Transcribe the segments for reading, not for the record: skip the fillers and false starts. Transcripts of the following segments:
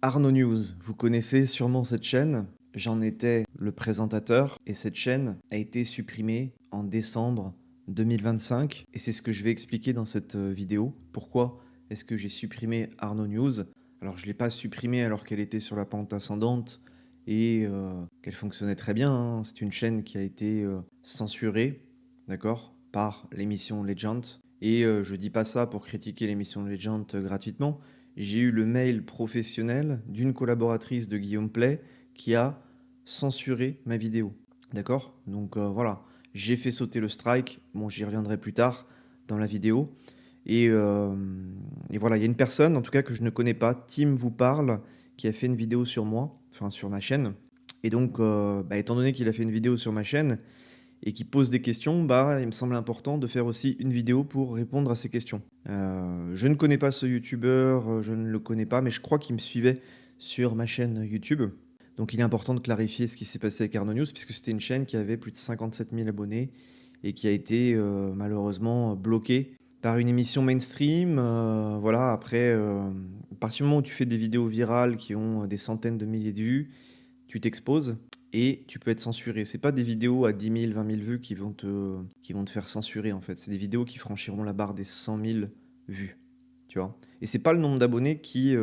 Arnaud News, vous connaissez sûrement cette chaîne. J'en étais le présentateur et cette chaîne a été supprimée en décembre 2025 et c'est ce que je vais expliquer dans cette vidéo. Pourquoi est-ce que j'ai supprimé Arnaud News? Alors je ne l'ai pas supprimée alors qu'elle était sur la pente ascendante et qu'elle fonctionnait très bien, hein. C'est une chaîne qui a été censurée, d'accord, par l'émission Legend. Et je dis pas ça pour critiquer l'émission Legend gratuitement. J'ai eu le mail professionnel d'une collaboratrice de Guillaume Play qui a censuré ma vidéo. D'accord? Donc voilà, j'ai fait sauter le strike. Bon, j'y reviendrai plus tard dans la vidéo. Et, euh, et voilà, il y a une personne, en tout cas que je ne connais pas, Tim vous parle, qui a fait une vidéo sur moi, enfin sur ma chaîne. Et donc, étant donné qu'il a fait une vidéo sur ma chaîne, et qui pose des questions, il me semble important de faire aussi une vidéo pour répondre à ces questions. Je ne connais pas ce youtubeur, je ne le connais pas, mais je crois qu'il me suivait sur ma chaîne YouTube. Donc il est important de clarifier ce qui s'est passé avec Arnaud News, puisque c'était une chaîne qui avait plus de 57 000 abonnés et qui a été malheureusement bloquée par une émission mainstream. Voilà, après, à partir du moment où tu fais des vidéos virales qui ont des centaines de milliers de vues, tu t'exposes et tu peux être censuré. C'est pas des vidéos à 10 000, 20 000 vues qui vont te faire censurer en fait. C'est des vidéos qui franchiront la barre des 100 000 vues, tu vois. Et c'est pas le nombre d'abonnés qui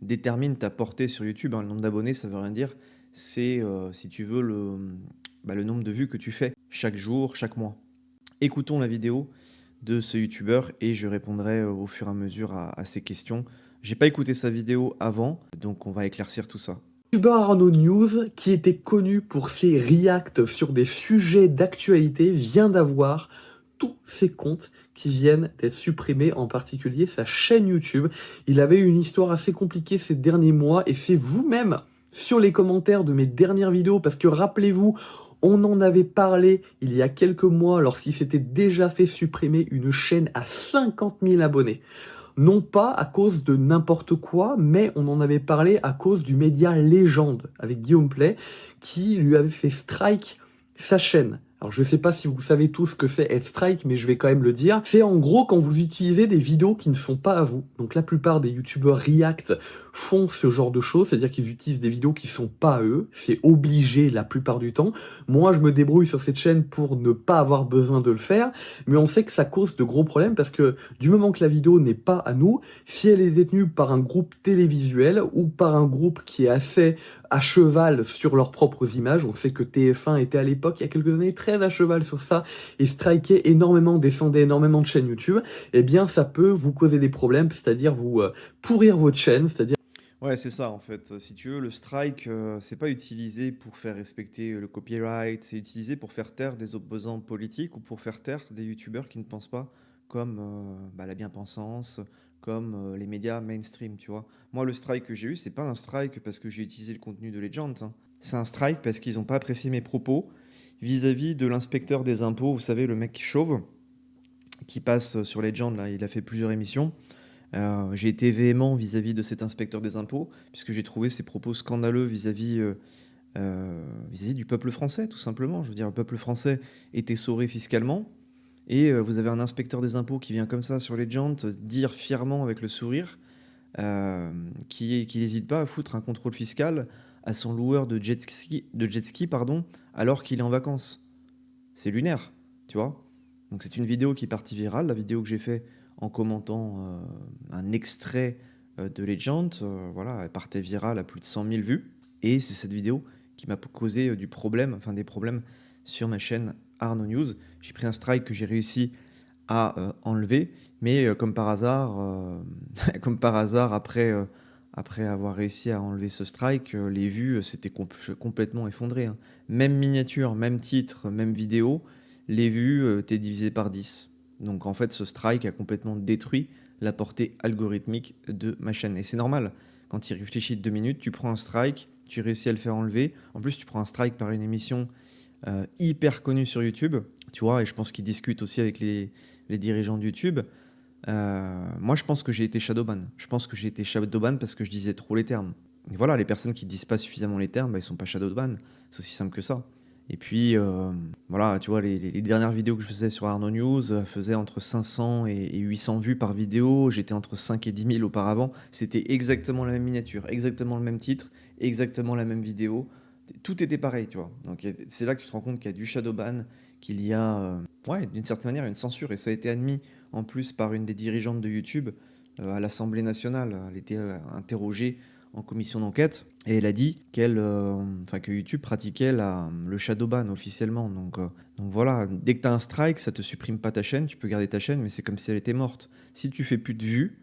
détermine ta portée sur YouTube, hein. Le nombre d'abonnés, ça veut rien dire. C'est, si tu veux, le nombre de vues que tu fais chaque jour, chaque mois. Écoutons la vidéo de ce youtubeur et je répondrai au fur et à mesure à ces questions. J'ai pas écouté sa vidéo avant, donc on va éclaircir tout ça. YouTuber Arnaud News, qui était connu pour ses reacts sur des sujets d'actualité, vient d'avoir tous ses comptes qui viennent d'être supprimés, en particulier sa chaîne YouTube. Il avait eu une histoire assez compliquée ces derniers mois et c'est vous-même sur les commentaires de mes dernières vidéos, parce que rappelez-vous, on en avait parlé il y a quelques mois lorsqu'il s'était déjà fait supprimer une chaîne à 50 000 abonnés. Non pas à cause de n'importe quoi, mais on en avait parlé à cause du média Légende, avec Guillaume Play, qui lui avait fait strike sa chaîne. Alors je ne sais pas si vous savez tous ce que c'est être strike, mais je vais quand même le dire. C'est en gros quand vous utilisez des vidéos qui ne sont pas à vous. Donc la plupart des youtubeurs React font ce genre de choses, c'est-à-dire qu'ils utilisent des vidéos qui sont pas à eux. C'est obligé la plupart du temps. Moi je me débrouille sur cette chaîne pour ne pas avoir besoin de le faire, mais on sait que ça cause de gros problèmes parce que du moment que la vidéo n'est pas à nous, si elle est détenue par un groupe télévisuel ou par un groupe qui est assez à cheval sur leurs propres images, on sait que TF1 était à l'époque, il y a quelques années, très à cheval sur ça et strikait énormément, descendait énormément de chaînes YouTube, eh bien ça peut vous causer des problèmes, c'est-à-dire vous pourrir votre chaîne, c'est-à-dire... Ouais, c'est ça en fait. Si tu veux, le strike, c'est pas utilisé pour faire respecter le copyright, c'est utilisé pour faire taire des opposants politiques ou pour faire taire des youtubeurs qui ne pensent pas comme la bien-pensance, comme les médias mainstream, tu vois. Moi, le strike que j'ai eu, c'est pas un strike parce que j'ai utilisé le contenu de Legend, hein. C'est un strike parce qu'ils n'ont pas apprécié mes propos vis-à-vis de l'inspecteur des impôts, vous savez, le mec chauve qui passe sur Legend, là, il a fait plusieurs émissions. J'ai été véhément vis-à-vis de cet inspecteur des impôts, puisque j'ai trouvé ses propos scandaleux vis-à-vis du peuple français, tout simplement. Je veux dire, le peuple français est essoré fiscalement, et vous avez un inspecteur des impôts qui vient comme ça sur les jantes dire fièrement avec le sourire qui n'hésite pas à foutre un contrôle fiscal à son loueur de jet ski, pardon, alors qu'il est en vacances. C'est lunaire, tu vois. Donc c'est une vidéo qui est partie virale, la vidéo que j'ai fait en commentant un extrait de Legend, voilà, elle partait virale à plus de 100 000 vues. Et c'est cette vidéo qui m'a causé des problèmes sur ma chaîne Arnaud News. J'ai pris un strike que j'ai réussi à enlever, mais comme par hasard, après avoir réussi à enlever ce strike, les vues s'étaient complètement effondrées, hein. Même miniature, même titre, même vidéo, les vues étaient divisées par 10. Donc en fait, ce strike a complètement détruit la portée algorithmique de ma chaîne. Et c'est normal, quand tu y réfléchis 2 minutes, tu prends un strike, tu réussis à le faire enlever. En plus, tu prends un strike par une émission hyper connue sur YouTube, tu vois, et je pense qu'ils discutent aussi avec les dirigeants de YouTube. Moi, je pense que j'ai été shadowban. Je pense que j'ai été shadowban parce que je disais trop les termes. Et voilà, les personnes qui disent pas suffisamment les termes, ils sont pas shadowban. C'est aussi simple que ça. Et puis, voilà, tu vois, les dernières vidéos que je faisais sur Arnaud News faisaient entre 500 et 800 vues par vidéo. J'étais entre 5 et 10 000 auparavant. C'était exactement la même miniature, exactement le même titre, exactement la même vidéo. Tout était pareil, tu vois. Donc c'est là que tu te rends compte qu'il y a du shadowban, qu'il y a, ouais, d'une certaine manière, une censure. Et ça a été admis en plus par une des dirigeantes de YouTube à l'Assemblée nationale. Elle était interrogée en commission d'enquête et elle a dit que YouTube pratiquait le shadowban officiellement. Donc voilà, dès que tu as un strike, ça te supprime pas ta chaîne, tu peux garder ta chaîne, mais c'est comme si elle était morte. Si tu fais plus de vues,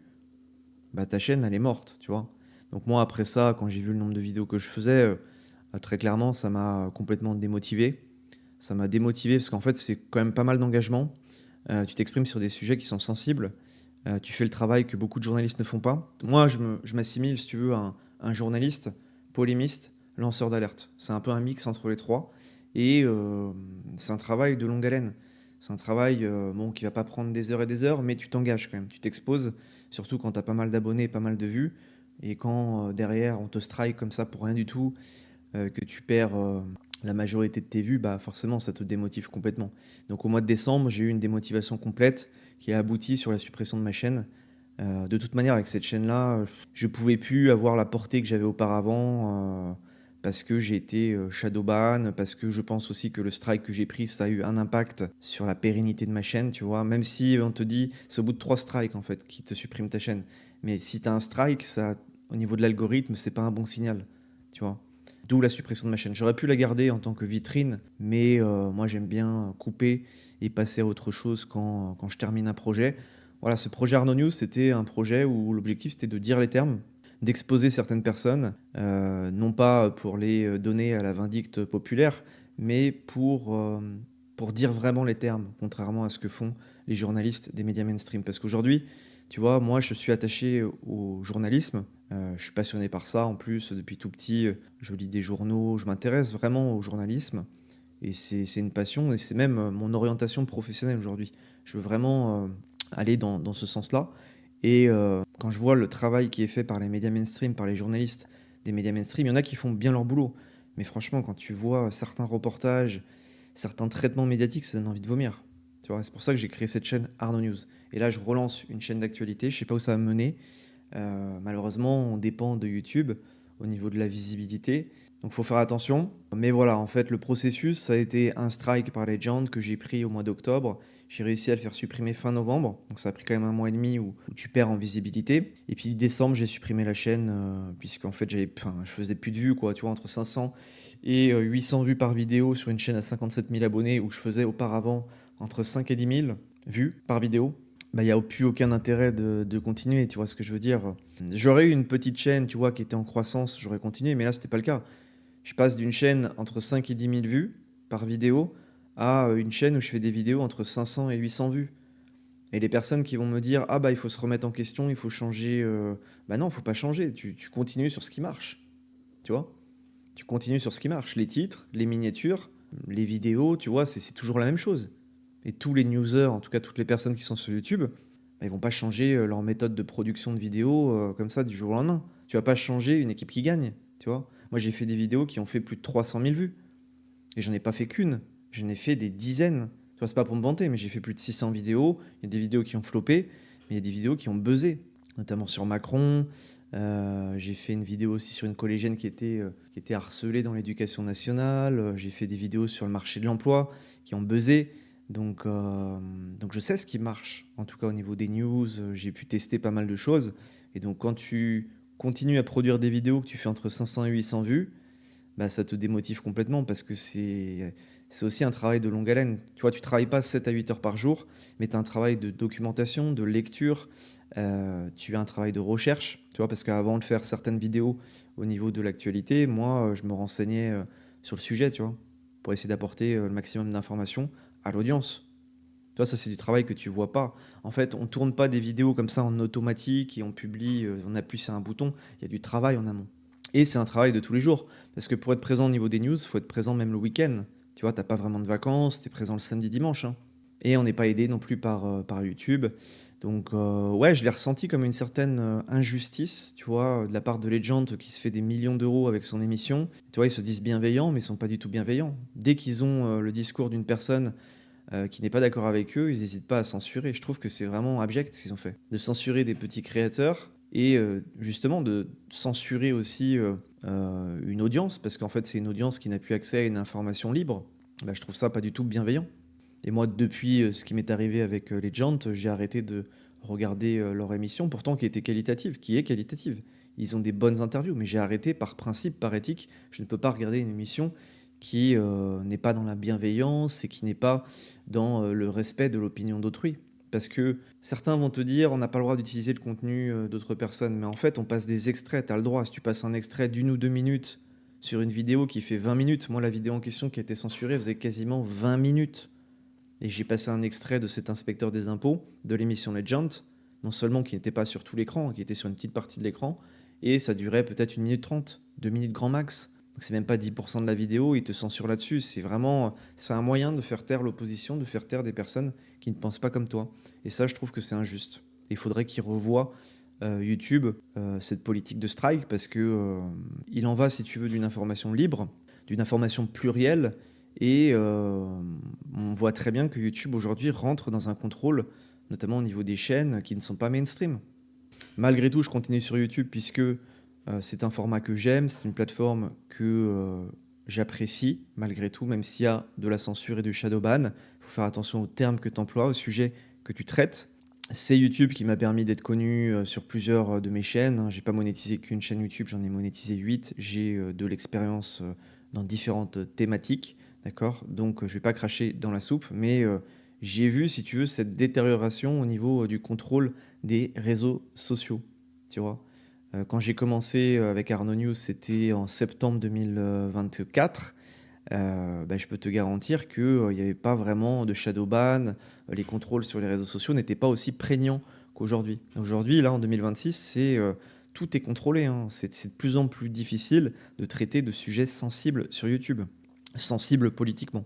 bah ta chaîne elle est morte, tu vois. Donc moi après ça, quand j'ai vu le nombre de vidéos que je faisais, très clairement, ça m'a complètement démotivé. Ça m'a démotivé parce qu'en fait, c'est quand même pas mal d'engagement. Tu t'exprimes sur des sujets qui sont sensibles. Tu fais le travail que beaucoup de journalistes ne font pas. Moi, je m'assimile, si tu veux, à un journaliste, polémiste, lanceur d'alerte. C'est un peu un mix entre les trois. Et c'est un travail de longue haleine. C'est un travail bon, qui va pas prendre des heures et des heures, mais tu t'engages quand même. Tu t'exposes, surtout quand tu as pas mal d'abonnés, pas mal de vues. Et quand derrière, on te strike comme ça pour rien du tout, que tu perds la majorité de tes vues, bah forcément, ça te démotive complètement. Donc au mois de décembre, j'ai eu une démotivation complète qui a abouti sur la suppression de ma chaîne. De toute manière, avec cette chaîne-là, je pouvais plus avoir la portée que j'avais auparavant parce que j'ai été shadowban, parce que je pense aussi que le strike que j'ai pris, ça a eu un impact sur la pérennité de ma chaîne, tu vois. Même si on te dit, c'est au bout de 3 strikes en fait qui te supprime ta chaîne. Mais si tu as un strike, ça, au niveau de l'algorithme, c'est pas un bon signal, tu vois. D'où la suppression de ma chaîne. J'aurais pu la garder en tant que vitrine, mais moi j'aime bien couper et passer à autre chose quand je termine un projet. Voilà, ce projet Arnaud News, c'était un projet où l'objectif c'était de dire les termes, d'exposer certaines personnes, non pas pour les donner à la vindicte populaire, mais pour dire vraiment les termes, contrairement à ce que font les journalistes des médias mainstream. Parce qu'aujourd'hui, tu vois, moi je suis attaché au journalisme, je suis passionné par ça en plus, depuis tout petit, je lis des journaux, je m'intéresse vraiment au journalisme. Et c'est une passion et c'est même mon orientation professionnelle aujourd'hui. Je veux vraiment aller dans ce sens-là. Et quand je vois le travail qui est fait par les médias mainstream, par les journalistes des médias mainstream, il y en a qui font bien leur boulot. Mais franchement, quand tu vois certains reportages, certains traitements médiatiques, ça donne envie de vomir. Tu vois, c'est pour ça que j'ai créé cette chaîne Arnaud News. Et là, je relance une chaîne d'actualité. Je sais pas où ça va me mener. Malheureusement, on dépend de YouTube au niveau de la visibilité. Donc, il faut faire attention. Mais voilà, en fait, le processus, ça a été un strike par Legend que j'ai pris au mois d'octobre. J'ai réussi à le faire supprimer fin novembre. Donc, ça a pris quand même un mois et demi où tu perds en visibilité. Et puis, décembre, j'ai supprimé la chaîne puisqu'en fait, je faisais plus de vues, quoi. Tu vois, entre 500 et 800 vues par vidéo sur une chaîne à 57 000 abonnés où je faisais auparavant entre 5 et 10 000 vues par vidéo. Bah, il n'y a plus aucun intérêt de continuer, tu vois ce que je veux dire. J'aurais eu une petite chaîne, tu vois, qui était en croissance, j'aurais continué, mais là, c'était pas le cas. Je passe d'une chaîne entre 5 et 10 000 vues par vidéo à une chaîne où je fais des vidéos entre 500 et 800 vues. Et les personnes qui vont me dire, ah bah il faut se remettre en question, il faut changer. Bah non, il faut pas changer, tu continues sur ce qui marche, tu vois. Tu continues sur ce qui marche. Les titres, les miniatures, les vidéos, tu vois, c'est toujours la même chose. Et tous les newsers, en tout cas toutes les personnes qui sont sur YouTube, bah, ils vont pas changer leur méthode de production de vidéos comme ça du jour au lendemain. Tu vas pas changer une équipe qui gagne, tu vois. Moi, j'ai fait des vidéos qui ont fait plus de 300 000 vues. Et j'en ai pas fait qu'une. J'en ai fait des dizaines. Tu vois, c'est pas pour me vanter, mais j'ai fait plus de 600 vidéos. Il y a des vidéos qui ont floppé, mais il y a des vidéos qui ont buzzé, notamment sur Macron. J'ai fait une vidéo aussi sur une collégienne qui était harcelée dans l'éducation nationale. J'ai fait des vidéos sur le marché de l'emploi qui ont buzzé. Donc je sais ce qui marche, en tout cas au niveau des news. J'ai pu tester pas mal de choses. Et donc quand tu continues à produire des vidéos que tu fais entre 500 et 800 vues, bah, ça te démotive complètement parce que c'est aussi un travail de longue haleine. Tu vois, tu travailles pas 7 à 8 heures par jour, mais tu as un travail de documentation, de lecture, tu as un travail de recherche, tu vois, parce qu'avant de faire certaines vidéos au niveau de l'actualité, moi, je me renseignais sur le sujet, tu vois, pour essayer d'apporter le maximum d'informations à l'audience. Tu vois, ça, c'est du travail que tu vois pas. En fait, on tourne pas des vidéos comme ça en automatique et on publie, on appuie sur un bouton. Il y a du travail en amont. Et c'est un travail de tous les jours. Parce que pour être présent au niveau des news, il faut être présent même le week-end. Tu vois, t'as pas vraiment de vacances, tu es présent le samedi, dimanche, hein. Et on n'est pas aidé non plus par YouTube. Donc, ouais, je l'ai ressenti comme une certaine injustice, tu vois, de la part de Legend qui se fait des millions d'euros avec son émission. Tu vois, ils se disent bienveillants, mais ils sont pas du tout bienveillants. Dès qu'ils ont le discours d'une personne qui n'est pas d'accord avec eux, ils n'hésitent pas à censurer. Je trouve que c'est vraiment abject ce qu'ils ont fait. De censurer des petits créateurs et justement de censurer aussi une audience, parce qu'en fait c'est une audience qui n'a plus accès à une information libre. Bah, je trouve ça pas du tout bienveillant. Et moi, depuis ce qui m'est arrivé avec les Giants, j'ai arrêté de regarder leur émission, pourtant qui était qualitative, qui est qualitative. Ils ont des bonnes interviews, mais j'ai arrêté par principe, par éthique. Je ne peux pas regarder une émission qui n'est pas dans la bienveillance et qui n'est pas dans le respect de l'opinion d'autrui. Parce que certains vont te dire on n'a pas le droit d'utiliser le contenu d'autres personnes, mais en fait on passe des extraits, tu as le droit. Si tu passes un extrait d'1 ou 2 minutes sur une vidéo qui fait 20 minutes, moi la vidéo en question qui a été censurée faisait quasiment 20 minutes. Et j'ai passé un extrait de cet inspecteur des impôts de l'émission Legend, non seulement qui n'était pas sur tout l'écran, qui était sur une petite partie de l'écran, et ça durait peut-être 1 minute 30, 2 minutes grand max. Donc c'est même pas 10% de la vidéo, ils te censurent là-dessus. C'est un moyen de faire taire l'opposition, de faire taire des personnes qui ne pensent pas comme toi. Et ça, je trouve que c'est injuste. Il faudrait qu'ils revoient YouTube cette politique de strike parce que il en va, si tu veux, d'une information libre, d'une information plurielle. Et on voit très bien que YouTube aujourd'hui rentre dans un contrôle, notamment au niveau des chaînes qui ne sont pas mainstream. Malgré tout, je continue sur YouTube puisque c'est un format que j'aime, c'est une plateforme que j'apprécie malgré tout, même s'il y a de la censure et du shadowban. Il faut faire attention aux termes que tu emploies, aux sujets que tu traites. C'est YouTube qui m'a permis d'être connu sur plusieurs de mes chaînes. J'ai pas monétisé qu'une chaîne YouTube, j'en ai monétisé 8. J'ai de l'expérience dans différentes thématiques, d'accord? Donc je vais pas cracher dans la soupe, mais j'ai vu, si tu veux, cette détérioration au niveau du contrôle des réseaux sociaux, tu vois. Quand j'ai commencé avec Arnaud News, c'était en septembre 2024. Bah, je peux te garantir qu'il n'y avait pas vraiment de shadowban, les contrôles sur les réseaux sociaux n'étaient pas aussi prégnants qu'aujourd'hui. Aujourd'hui, là, en 2026, tout est contrôlé, hein. C'est de plus en plus difficile de traiter de sujets sensibles sur YouTube, sensibles politiquement.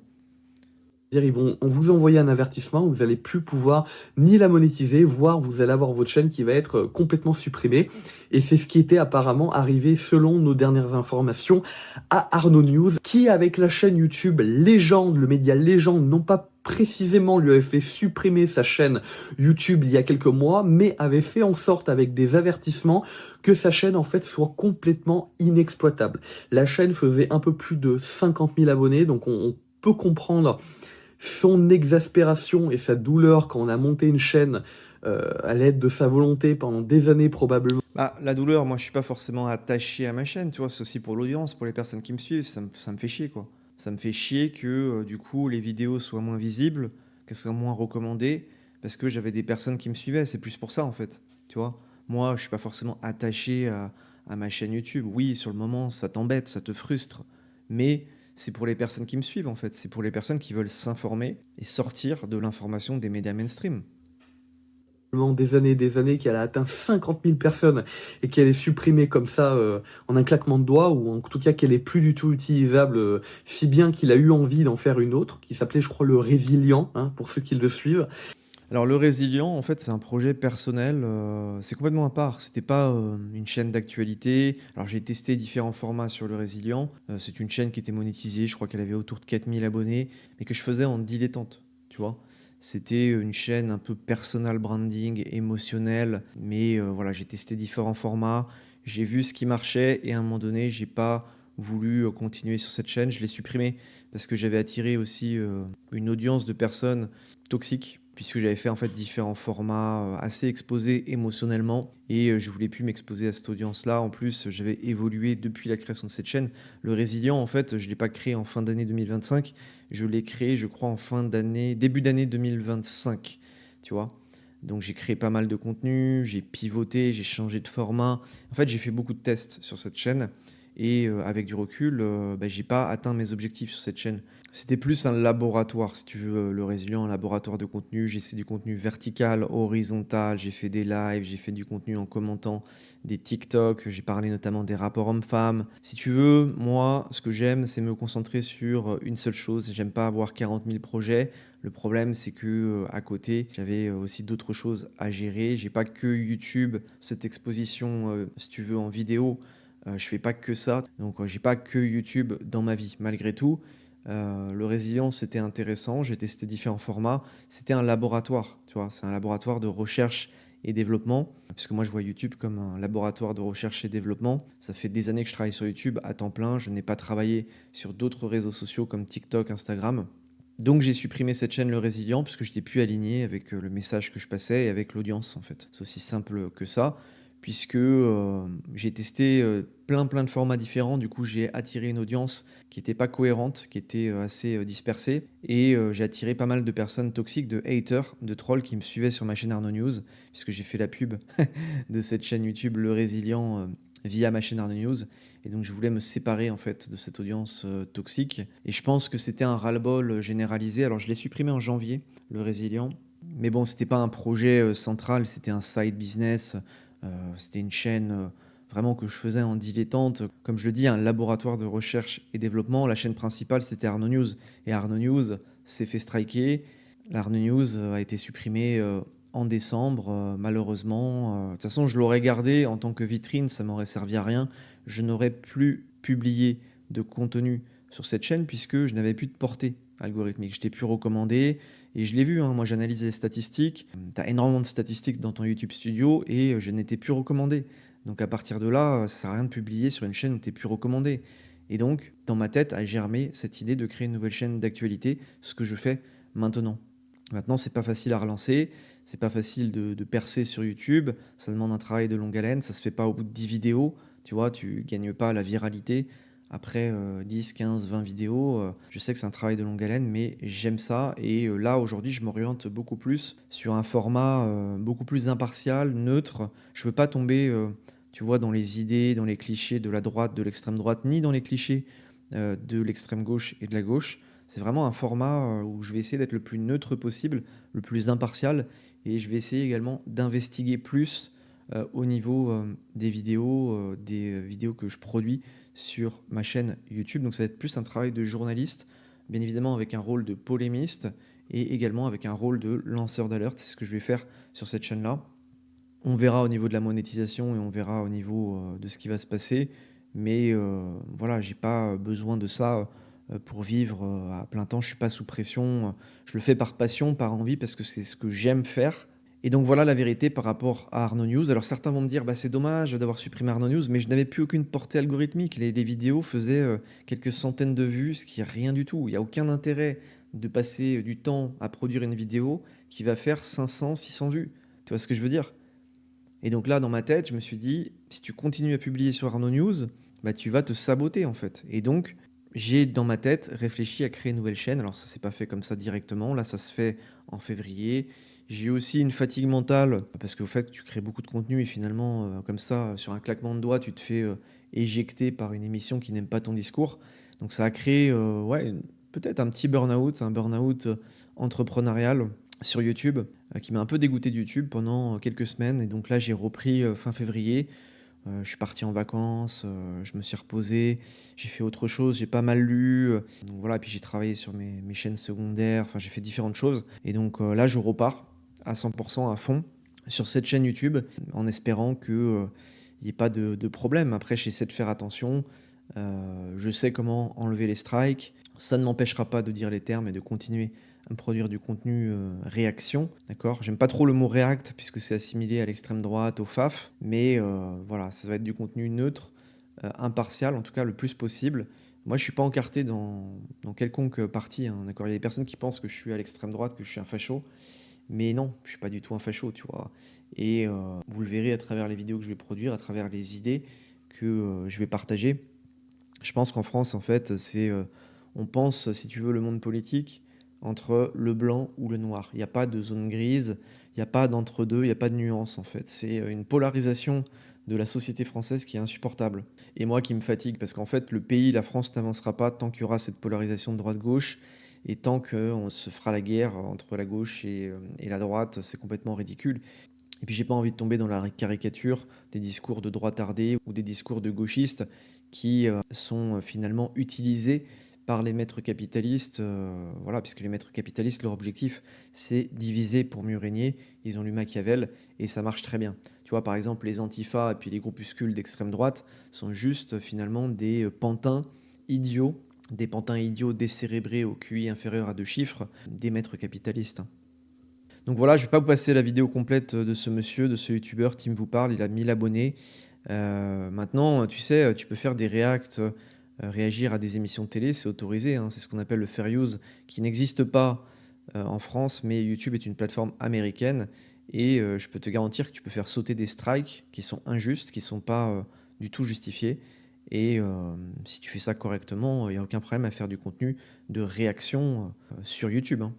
Ils vont vous envoyer un avertissement, vous allez plus pouvoir ni la monétiser, voire vous allez avoir votre chaîne qui va être complètement supprimée. Et c'est ce qui était apparemment arrivé selon nos dernières informations à Arnaud News, qui avec la chaîne YouTube Légende, le média Légende, non pas précisément lui avait fait supprimer sa chaîne YouTube il y a quelques mois, mais avait fait en sorte avec des avertissements que sa chaîne en fait soit complètement inexploitable. La chaîne faisait un peu plus de 50 000 abonnés, donc on peut comprendre son exaspération et sa douleur quand on a monté une chaîne à l'aide de sa volonté pendant des années probablement. Bah, la douleur, moi je suis pas forcément attaché à ma chaîne, tu vois, c'est aussi pour l'audience, pour les personnes qui me suivent, ça me fait chier quoi. Ça me fait chier que du coup les vidéos soient moins visibles, qu'elles soient moins recommandées, parce que j'avais des personnes qui me suivaient, c'est plus pour ça en fait, tu vois. Moi je suis pas forcément attaché à ma chaîne YouTube. Oui, sur le moment ça t'embête, ça te frustre, mais c'est pour les personnes qui me suivent en fait, c'est pour les personnes qui veulent s'informer et sortir de l'information des médias mainstream. Des années, qu'elle a atteint 50 000 personnes et qu'elle est supprimée comme ça en un claquement de doigts, ou en tout cas qu'elle est plus du tout utilisable, si bien qu'il a eu envie d'en faire une autre, qui s'appelait je crois le Résilient, hein, pour ceux qui le suivent. Alors le Résilient, en fait, c'est un projet personnel, c'est complètement à part. C'était pas une chaîne d'actualité. Alors j'ai testé différents formats sur le Résilient. C'est une chaîne qui était monétisée, je crois qu'elle avait autour de 4000 abonnés, mais que je faisais en dilettante, tu vois. C'était une chaîne un peu personal branding, émotionnelle, mais voilà, j'ai testé différents formats, j'ai vu ce qui marchait et à un moment donné, j'ai pas voulu continuer sur cette chaîne, je l'ai supprimée parce que j'avais attiré aussi une audience de personnes toxiques puisque j'avais fait en fait différents formats assez exposés émotionnellement et je voulais plus m'exposer à cette audience-là. En plus, j'avais évolué depuis la création de cette chaîne. Le Résilient, en fait, je l'ai pas créé en fin d'année 2025, je l'ai créé, je crois, en fin d'année, début d'année 2025, tu vois. Donc j'ai créé pas mal de contenu, j'ai pivoté, j'ai changé de format. En fait, j'ai fait beaucoup de tests sur cette chaîne et avec du recul, bah, j'ai pas atteint mes objectifs sur cette chaîne. C'était plus un laboratoire, si tu veux, le Résilient, un laboratoire de contenu. J'ai fait du contenu vertical, horizontal, j'ai fait des lives, j'ai fait du contenu en commentant des TikTok, j'ai parlé notamment des rapports hommes-femmes. Si tu veux, moi, ce que j'aime, c'est me concentrer sur une seule chose. J'aime pas avoir 40 000 projets. Le problème, c'est que à côté, j'avais aussi d'autres choses à gérer. J'ai pas que YouTube, cette exposition, si tu veux, en vidéo. Je fais pas que ça. Donc, j'ai pas que YouTube dans ma vie. Malgré tout, le Résilience, c'était intéressant. J'ai testé différents formats. C'était un laboratoire, tu vois. C'est un laboratoire de recherche et développement. Puisque moi, je vois YouTube comme un laboratoire de recherche et développement. Ça fait des années que je travaille sur YouTube à temps plein. Je n'ai pas travaillé sur d'autres réseaux sociaux comme TikTok, Instagram. Donc j'ai supprimé cette chaîne Le Résilient parce que je n'étais plus aligné avec le message que je passais et avec l'audience en fait. C'est aussi simple que ça, puisque j'ai testé plein de formats différents. Du coup, j'ai attiré une audience qui n'était pas cohérente, qui était assez dispersée. Et j'ai attiré pas mal de personnes toxiques, de haters, de trolls qui me suivaient sur ma chaîne Arnaud News, puisque j'ai fait la pub de cette chaîne YouTube Le Résilient via ma chaîne Arnaud News. Et donc je voulais me séparer en fait de cette audience toxique. Et je pense que c'était un ras-le-bol généralisé. Alors je l'ai supprimé en janvier, Le Résilient. Mais bon, c'était pas un projet central, c'était un side business. C'était une chaîne vraiment que je faisais en dilettante. Comme je le dis, un laboratoire de recherche et développement. La chaîne principale, c'était Arnaud News. Et Arnaud News s'est fait striker. L'Arnaud News a été supprimé en décembre, malheureusement. De toute façon, je l'aurais gardé en tant que vitrine, ça m'aurait servi à rien. Je n'aurais plus publié de contenu sur cette chaîne puisque je n'avais plus de portée algorithmique. Je t'ai plus recommandé et je l'ai vu, hein, moi j'analyse les statistiques. Tu as énormément de statistiques dans ton YouTube Studio et je n'étais plus recommandé. Donc à partir de là, ça sert à rien de publier sur une chaîne où tu n'es plus recommandé. Et donc, dans ma tête a germé cette idée de créer une nouvelle chaîne d'actualité, ce que je fais maintenant. Maintenant, c'est pas facile à relancer, c'est pas facile de percer sur YouTube, ça demande un travail de longue haleine, ça se fait pas au bout de 10 vidéos, tu vois, tu gagnes pas la viralité après 10, 15, 20 vidéos. Je sais que c'est un travail de longue haleine, mais j'aime ça. Et là, aujourd'hui, je m'oriente beaucoup plus sur un format beaucoup plus impartial, neutre. Je veux pas tomber, tu vois, dans les idées, dans les clichés de la droite, de l'extrême droite, ni dans les clichés de l'extrême gauche et de la gauche. C'est vraiment un format où je vais essayer d'être le plus neutre possible, le plus impartial, et je vais essayer également d'investiguer plus au niveau des vidéos que je produis sur ma chaîne YouTube. Donc ça va être plus un travail de journaliste, bien évidemment avec un rôle de polémiste et également avec un rôle de lanceur d'alerte. C'est ce que je vais faire sur cette chaîne-là. On verra au niveau de la monétisation et on verra au niveau de ce qui va se passer. Mais voilà, j'ai pas besoin de ça pour vivre à plein temps. Je suis pas sous pression. Je le fais par passion, par envie, parce que c'est ce que j'aime faire. Et donc voilà la vérité par rapport à Arnaud News. Alors certains vont me dire, bah, c'est dommage d'avoir supprimé Arnaud News, mais je n'avais plus aucune portée algorithmique. Les vidéos faisaient quelques centaines de vues, ce qui est rien du tout. Il n'y a aucun intérêt de passer du temps à produire une vidéo qui va faire 500, 600 vues. Tu vois ce que je veux dire? Et donc là, dans ma tête, je me suis dit, si tu continues à publier sur Arnaud News, bah, tu vas te saboter en fait. Et donc, j'ai dans ma tête réfléchi à créer une nouvelle chaîne. Alors ça s'est pas fait comme ça directement. Là, ça se fait en février. J'ai aussi une fatigue mentale parce qu'au fait, tu crées beaucoup de contenu et finalement, comme ça, sur un claquement de doigts, tu te fais éjecter par une émission qui n'aime pas ton discours. Donc ça a créé, ouais, peut-être un petit burn-out, un burn-out entrepreneurial sur YouTube qui m'a un peu dégoûté de YouTube pendant quelques semaines. Et donc là, j'ai repris fin février. Je suis parti en vacances, je me suis reposé, j'ai fait autre chose, j'ai pas mal lu. Donc voilà, et puis j'ai travaillé sur mes chaînes secondaires, enfin j'ai fait différentes choses. Et donc là, je repars à 100% à fond sur cette chaîne YouTube en espérant qu'il n'y ait pas de problème. Après, j'essaie de faire attention. Je sais comment enlever les strikes. Ça ne m'empêchera pas de dire les termes et de continuer à me produire du contenu réaction, d'accord? J'aime pas trop le mot react puisque c'est assimilé à l'extrême droite, au FAF, mais voilà, ça va être du contenu neutre, impartial, en tout cas le plus possible. Moi, je suis pas encarté dans quelconque parti, hein, d'accord? Il y a des personnes qui pensent que je suis à l'extrême droite, que je suis un facho, mais non, je suis pas du tout un facho, tu vois? Et vous le verrez à travers les vidéos que je vais produire, à travers les idées que je vais partager. Je pense qu'en France, en fait, on pense, si tu veux, le monde politique entre le blanc ou le noir. Il n'y a pas de zone grise, il n'y a pas d'entre-deux, il n'y a pas de nuance, en fait. C'est une polarisation de la société française qui est insupportable. Et moi qui me fatigue, parce qu'en fait, le pays, la France n'avancera pas tant qu'il y aura cette polarisation de droite-gauche, et tant qu'on se fera la guerre entre la gauche et la droite, c'est complètement ridicule. Et puis j'ai pas envie de tomber dans la caricature des discours de droitardés ou des discours de gauchistes qui sont finalement utilisés par les maîtres capitalistes, voilà, puisque les maîtres capitalistes, leur objectif, c'est diviser pour mieux régner. Ils ont lu Machiavel et ça marche très bien. Tu vois, par exemple, les antifas et puis les groupuscules d'extrême droite sont juste finalement des pantins idiots, décérébrés au QI inférieur à 2 chiffres, des maîtres capitalistes. Donc voilà, je ne vais pas vous passer la vidéo complète de ce monsieur, de ce youtubeur, Tim vous parle, il a 1000 abonnés. Maintenant, tu sais, tu peux faire des reacts, réagir à des émissions de télé, c'est autorisé, hein, c'est ce qu'on appelle le fair use, qui n'existe pas en France, mais YouTube est une plateforme américaine et je peux te garantir que tu peux faire sauter des strikes qui sont injustes, qui ne sont pas du tout justifiés. Et si tu fais ça correctement, il n'y a aucun problème à faire du contenu de réaction sur YouTube, hein.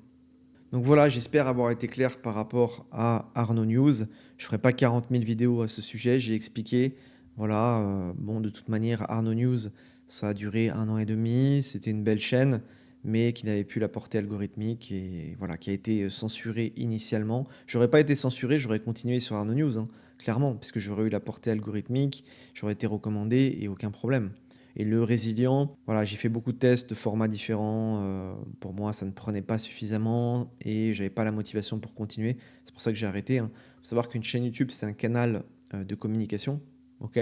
Donc voilà, j'espère avoir été clair par rapport à Arnaud News. Je ne ferai pas 40 000 vidéos à ce sujet, j'ai expliqué. Voilà, bon, de toute manière, Arnaud News, ça a duré 1 an et demi, c'était une belle chaîne, mais qui n'avait plus la portée algorithmique et voilà, qui a été censurée initialement. J'aurais pas été censuré, j'aurais continué sur Arnaud News, hein, clairement, puisque j'aurais eu la portée algorithmique, j'aurais été recommandé et aucun problème. Et le résilient, voilà, j'ai fait beaucoup de tests de formats différents. Pour moi, ça ne prenait pas suffisamment et j'avais pas la motivation pour continuer. C'est pour ça que j'ai arrêté, hein. Faut savoir qu'une chaîne YouTube, c'est un canal de communication, ok?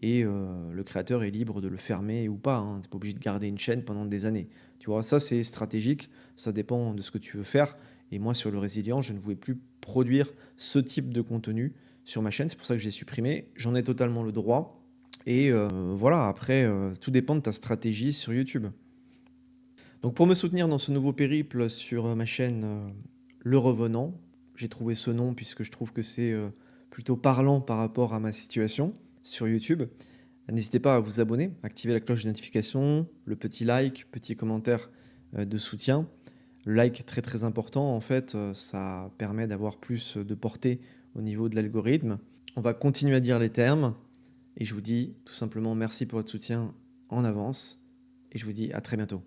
Et le créateur est libre de le fermer ou pas, hein. T'es pas obligé de garder une chaîne pendant des années. Tu vois, ça c'est stratégique, ça dépend de ce que tu veux faire. Et moi, sur le résilient, je ne voulais plus produire ce type de contenu sur ma chaîne. C'est pour ça que j'ai supprimé. J'en ai totalement le droit. Et voilà, après, tout dépend de ta stratégie sur YouTube. Donc pour me soutenir dans ce nouveau périple sur ma chaîne Le Revenant, j'ai trouvé ce nom puisque je trouve que c'est plutôt parlant par rapport à ma situation sur YouTube. N'hésitez pas à vous abonner, activer la cloche de notification, le petit like, petit commentaire de soutien. Le like très très important en fait, ça permet d'avoir plus de portée au niveau de l'algorithme. On va continuer à dire les termes. Et je vous dis tout simplement merci pour votre soutien en avance et je vous dis à très bientôt.